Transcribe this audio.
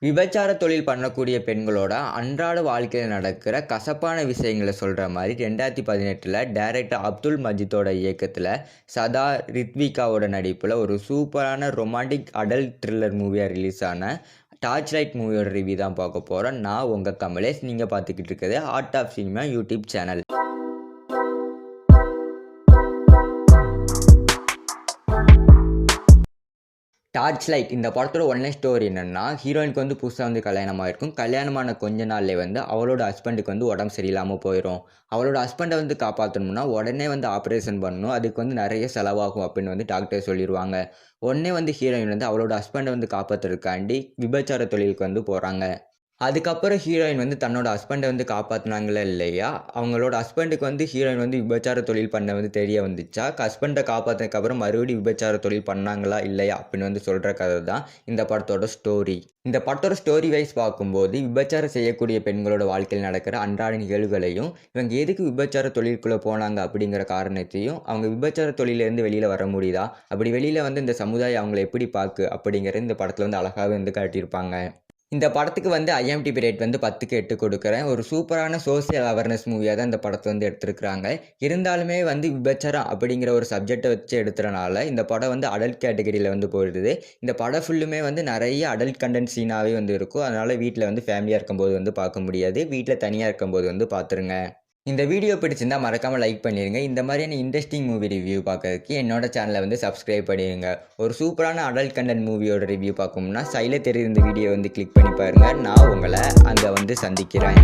விபச்சார தொழில் பண்ணக்கூடிய பெண்களோட அன்றாட வாழ்க்கையில் நடக்கிற கசப்பான விஷயங்களை சொல்கிற மாதிரி 2018 டைரக்டர் அப்துல் மஜித்தோட இயக்கத்தில் சதா ரித்விகாவோட நடிப்பில் ஒரு சூப்பரான ரொமான்டிக் அடல்ட் த்ரில்லர் மூவியாக ரிலீஸ் ஆன டார்ச் லைட் மூவியோட ரிவ்யூ தான் பார்க்க போகிறோம். நான் உங்கள் கமலேஷ். நீங்கள் பார்த்துக்கிட்டு இருக்கிறது art of cinema YouTube channel. Torch light இந்த படத்தோட ஒன்லைன் ஸ்டோரி என்னென்னா, ஹீரோயினுக்கு வந்து புதுசாக வந்து கல்யாணமாக இருக்கும். கல்யாணமான கொஞ்ச நாள்லே வந்து அவளோட ஹஸ்பண்டுக்கு வந்து உடம்பு சரியில்லாமல் போயிடும். அவளோட ஹஸ்பண்டை வந்து காப்பாற்றணும்னா உடனே வந்து ஆப்ரேஷன் பண்ணணும், அதுக்கு வந்து நிறைய செலவாகும் அப்படின்னு வந்து டாக்டர் சொல்லிடுவாங்க. உடனே வந்து ஹீரோயின் வந்து அவளோட ஹஸ்பண்டை வந்து காப்பாற்றுறதுக்காண்டி விபச்சார தொழிலுக்கு வந்து போகிறாங்க. அதுக்கப்புறம் ஹீரோயின் வந்து தன்னோட ஹஸ்பண்டை வந்து காப்பாற்றினாங்களா இல்லையா, அவங்களோட ஹஸ்பண்டுக்கு வந்து ஹீரோயின் வந்து விபச்சார தொழில் பண்ண வந்து தெரிய வந்துச்சா, ஹஸ்பண்டை காப்பாற்றினதுக்கப்புறம் மறுபடியும் விபச்சார தொழில் பண்ணாங்களா இல்லையா அப்படின்னு வந்து சொல்கிற கதை தான் இந்த படத்தோட ஸ்டோரி. இந்த படத்தோட ஸ்டோரி வைஸ் பார்க்கும்போது விபச்சாரம் செய்யக்கூடிய பெண்களோட வாழ்க்கையில் நடக்கிற அன்றாட நிகழ்வுகளையும், இவங்க எதுக்கு விபச்சார தொழிலுக்குள்ளே போனாங்க அப்படிங்கிற காரணத்தையும், அவங்க விபச்சார தொழிலேருந்து வெளியில் வர முடியுதா, அப்படி வெளியில் வந்து இந்த சமுதாயம் அவங்கள எப்படி பார்க்கு அப்படிங்கிறது இந்த படத்தில் வந்து அழகாகவே வந்து காட்டியிருப்பாங்க. இந்த படத்துக்கு வந்து IMDb ரேட் வந்து 10க்கு 8 கொடுக்குறேன். ஒரு சூப்பரான சோசியல் அவேர்னஸ் மூவியாக தான் இந்த படத்தை வந்து எடுத்திருக்கிறாங்க. இருந்தாலுமே வந்து விபச்சாரம் அப்படிங்கிற ஒரு சப்ஜெக்டை வச்சு எடுத்துறனால இந்த படம் வந்து அடல்ட் கேட்டகரியில் வந்து போயிடுது. இந்த படம் ஃபுல்லுமே வந்து நிறைய அடல்ட் கண்டென்ட் சீனாகவே வந்து இருக்கும். அதனால் வீட்டில் வந்து ஃபேமிலியாக இருக்கும்போது வந்து பார்க்க முடியாது. வீட்டில் தனியாக இருக்கும்போது வந்து பார்த்துருங்க. இந்த வீடியோ பிடிச்சிருந்தால் மறக்காமல் லைக் பண்ணிடுங்க. இந்த மாதிரியான இன்ட்ரெஸ்டிங் மூவி ரிவ்யூ பார்க்கறதுக்கு என்னோட சேனலை வந்து சப்ஸ்கிரைப் பண்ணிடுங்க. ஒரு சூப்பரான அடல்ட் கண்டென்ட் மூவியோட ரிவ்யூ பார்க்கணும்னா சைடில் தெரியுற இந்த வீடியோ வந்து கிளிக் பண்ணி பாருங்கள். நான் உங்களை அங்கே வந்து சந்திக்கிறேன்.